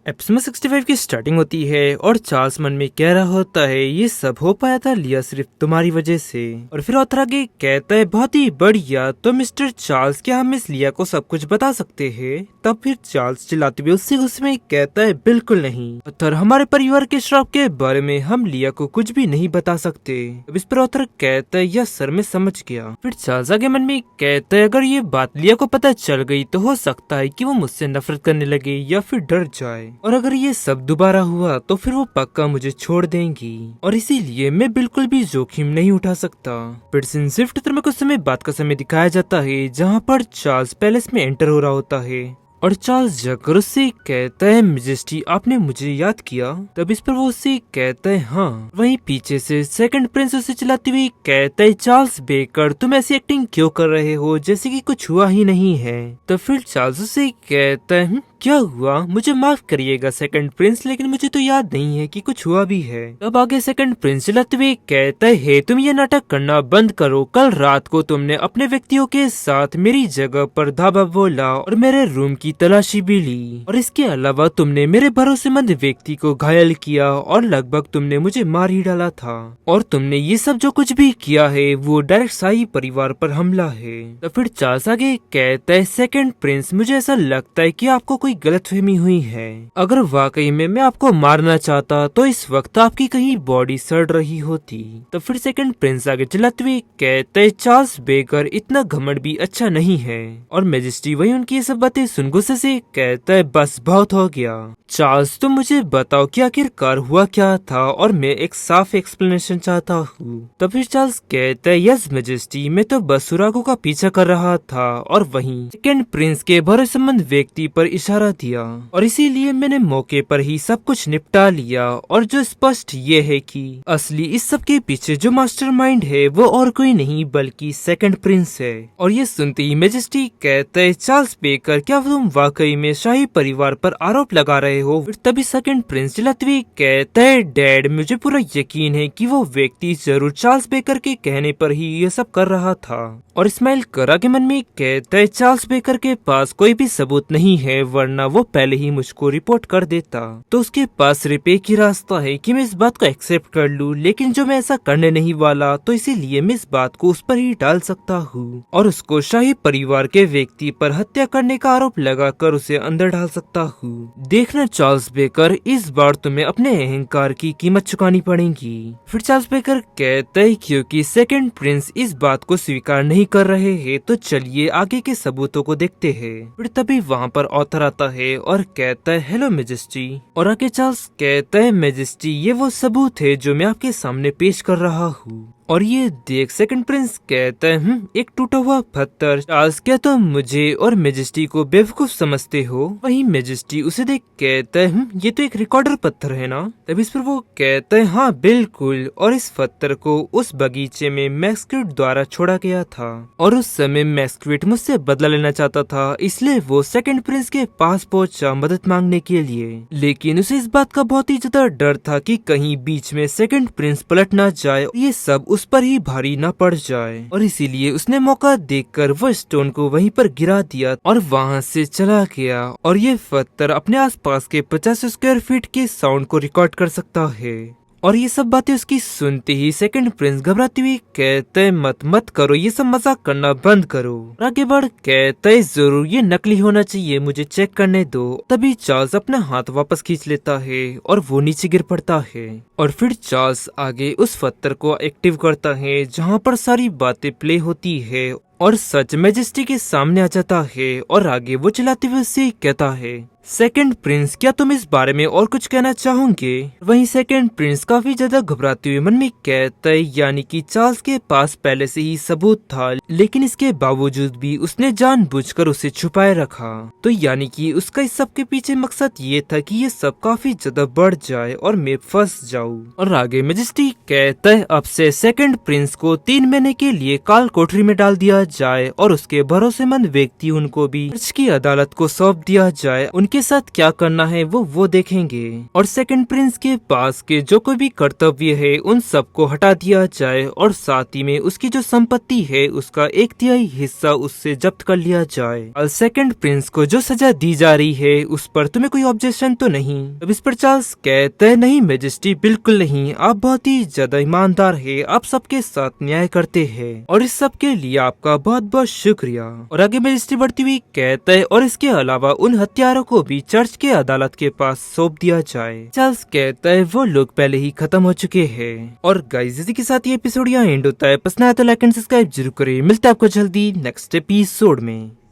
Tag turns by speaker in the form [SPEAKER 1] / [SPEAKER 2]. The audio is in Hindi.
[SPEAKER 1] एपिसोड 65 की स्टार्टिंग होती है और चार्ल्स मन में कह रहा होता है ये सब हो पाया था लिया सिर्फ तुम्हारी वजह से। और फिर ऑथर आगे कहता है बहुत ही बढ़िया, तो मिस्टर चार्ल्स क्या हम इस लिया को सब कुछ बता सकते हैं? तब फिर चार्ल्स चिल्लाते हुए उससे गुस्से में कहता है बिल्कुल नहीं ऑथर, हमारे परिवार के श्राप के बारे में हम लिया को कुछ भी नहीं बता सकते। अब इस पर ऑथर कहता है यह सर में समझ गया। फिर चार्ल्स आगे मन में कहता है अगर ये बात लिया को पता चल गई तो हो सकता है कि वो मुझसे नफरत करने लगे या फिर डर जाए, और अगर ये सब दोबारा हुआ तो फिर वो पक्का मुझे छोड़ देंगी और इसीलिए मैं बिल्कुल भी जोखिम नहीं उठा सकता। फिर सिंसिफ चित्र में कुछ समय बाद का समय दिखाया जाता है जहाँ पर चार्ल्स पैलेस में एंटर हो रहा होता है और चार्ल्स जाकर उससे कहता है मेजेस्टी आपने मुझे याद किया? तब इस पर वो उससे कहता है हाँ। वहीं पीछे से सेकंड प्रिंस उसे चिल्लाती हुई कहता है चार्ल्स बेकर तुम ऐसी एक्टिंग क्यों कर रहे हो जैसे कि कुछ हुआ ही नहीं है। तो फिर चार्ल्स उसे कहता है क्या हुआ? मुझे माफ करिएगा सेकंड प्रिंस, लेकिन मुझे तो याद नहीं है कि कुछ हुआ भी है। तब आगे सेकंड प्रिंस चिल्लाते हुए कहता है तुम ये नाटक करना बंद करो। कल रात को तुमने अपने व्यक्तियों के साथ मेरी जगह पर धावा बोला और मेरे रूम की तलाशी भी ली, और इसके अलावा तुमने मेरे भरोसेमंद व्यक्ति को घायल किया और लगभग तुमने मुझे मार ही डाला था। और तुमने ये सब जो कुछ भी किया है वो डायरेक्ट शाही परिवार पर हमला है। तो फिर चार्ल्स आगे कहता है सेकंड प्रिंस मुझे ऐसा लगता है कि आपको कोई गलतफहमी हुई है। अगर वाकई में मैं आपको मारना चाहता तो इस वक्त आपकी कहीं बॉडी सड़ रही होती। तो फिर सेकंड प्रिंस आगे चिल्लाते हुए कहते हैं चार्ल्स बेकर इतना घमंड भी अच्छा नहीं है। और मैजेस्टी वही उनकी ये सब बातें सुन गुस्से से कहता है बस बहुत हो गया। चार्ल्स तुम मुझे बताओ कि आखिरकार हुआ क्या था और मैं एक साफ एक्सप्लेनेशन चाहता हूँ। तो फिर चार्ल्स कहता है यस मैजेस्टी मैं तो बस सुरागों का पीछा कर रहा था और वहीं सेकंड प्रिंस के भरोसेमंद व्यक्ति पर इशारा दिया और इसीलिए मैंने मौके पर ही सब कुछ निपटा लिया। और जो स्पष्ट ये है कि असली इस सब के पीछे जो मास्टरमाइंड है वो और कोई नहीं बल्कि सेकंड प्रिंस है। और ये सुनते ही मैजेस्टी कहता है चार्ल्स बेकर क्या तुम वाकई में शाही परिवार पर आरोप लगा रहे हो? फिर तभी सेकंड प्रिंस चिल्लाते हुए कहता है डैड मुझे पूरा यकीन है कि वो व्यक्ति जरूर चार्ल्स बेकर के कहने पर ही ये सब कर रहा था। और इस्माइल करा के मन में कहता है चार्ल्स बेकर के पास कोई भी सबूत नहीं है वरना वो पहले ही मुझको रिपोर्ट कर देता। तो उसके पास सिर्फ एक ही रास्ता है कि मैं इस बात को एक्सेप्ट कर लूं, लेकिन जो मैं ऐसा करने नहीं वाला तो इसीलिए मैं इस बात को उस पर ही डाल सकता हूँ और उसको शाही परिवार के व्यक्ति पर हत्या करने का आरोप लगाकर उसे अंदर डाल सकता हूँ। देखना चार्ल्स बेकर इस बार तुम्हें अपने अहंकार की कीमत चुकानी पड़ेगी। फिर चार्ल्स बेकर कहता है क्योंकि सेकंड प्रिंस इस बात को स्वीकार नहीं कर रहे हैं तो चलिए आगे के सबूतों को देखते हैं। फिर तभी वहाँ पर ऑथर आता है और कहता है हेलो मैजेस्टी। और आगे चार्ल्स कहता है मैजेस्टी ये वो सबूत है जो मैं आपके सामने पेश कर रहा हूँ। और ये देख सेकंड प्रिंस कहता है एक टूटा हुआ पत्थर। चार्ल्स क्या तुम मुझे और मैजेस्टी को बेवकूफ समझते हो? वहीं मैजेस्टी उसे देख कहता है ये तो एक रिकॉर्डर पत्थर है ना? तब इस पर वो कहता है हाँ बिल्कुल, और इस पत्थर को उस बगीचे में मैक्सक्विट द्वारा छोड़ा गया था और उस समय मैक्सक्विट मुझसे बदला लेना चाहता था, इसलिए वो सेकंड प्रिंस के पास पहुंचा मदद मांगने के लिए। लेकिन उसे इस बात का बहुत ही ज्यादा डर था कि कहीं बीच में सेकंड प्रिंस पलट ना जाए, ये सब उस पर ही भारी न पड़ जाए, और इसीलिए उसने मौका देखकर वो स्टोन को वहीं पर गिरा दिया और वहां से चला गया। और ये पत्थर अपने आसपास के 50 स्क्वायर फीट के साउंड को रिकॉर्ड कर सकता है। और ये सब बातें उसकी सुनते ही सेकंड प्रिंस घबराती हुई कहते है मत करो, ये सब मजाक करना बंद करो। और आगे बढ़ कहते है जरूर ये नकली होना चाहिए, मुझे चेक करने दो। तभी चार्ल्स अपना हाथ वापस खींच लेता है और वो नीचे गिर पड़ता है। और फिर चार्ल्स आगे उस पत्थर को एक्टिव करता है जहाँ पर सारी बातें प्ले होती है और सच मैजेस्टी के सामने आ जाता है। और आगे वो चिल्लाते हुए उससे कहता है सेकंड प्रिंस क्या तुम इस बारे में और कुछ कहना चाहोगे? वहीं सेकंड प्रिंस काफी ज्यादा घबराते हुए मन में कहता है यानी कि चार्ल्स के पास पहले से ही सबूत था, लेकिन इसके बावजूद भी उसने जानबूझकर उसे छुपाए रखा। तो यानी कि उसका इस सब के पीछे मकसद ये था कि ये सब काफी ज्यादा बढ़ जाए और मैं फंस जाऊं। और आगे मैजेस्टी कहता है अब से सेकंड प्रिंस को 3 महीने के लिए काल कोठरी में डाल दिया जाए और उसके भरोसेमंद व्यक्ति उनको भी चर्च की अदालत को सौंप दिया जाए। उनके उनके साथ क्या करना है वो देखेंगे और सेकंड प्रिंस के पास के जो कोई भी कर्तव्य है उन सबको हटा दिया जाए और साथ ही में उसकी जो संपत्ति है उसका 1/3 हिस्सा उससे जब्त कर लिया जाए। और सेकंड प्रिंस को जो सजा दी जा रही है उस पर तुम्हें कोई ऑब्जेक्शन तो नहीं? अब इस पर चार्ल्स कहते नहीं मैजेस्टी, बिल्कुल नहीं, आप बहुत ही ज्यादा ईमानदार है, आप सबके साथ न्याय करते हैं और इस सब के लिए आपका बहुत बहुत शुक्रिया। और आगे मैजेस्टी बढ़ती हुई कहता है और इसके अलावा उन हत्यारों को भी चर्च के अदालत के पास सौंप दिया जाए। चार्ल्स कहता है वो लोग पहले ही खत्म हो चुके हैं। और गाइस इसी के साथ ये एपिसोड यहाँ एंड होता है। पसंद आया तो लाइक एंड सब्सक्राइब जरूर करें। मिलता है आपको जल्दी नेक्स्ट एपिसोड में।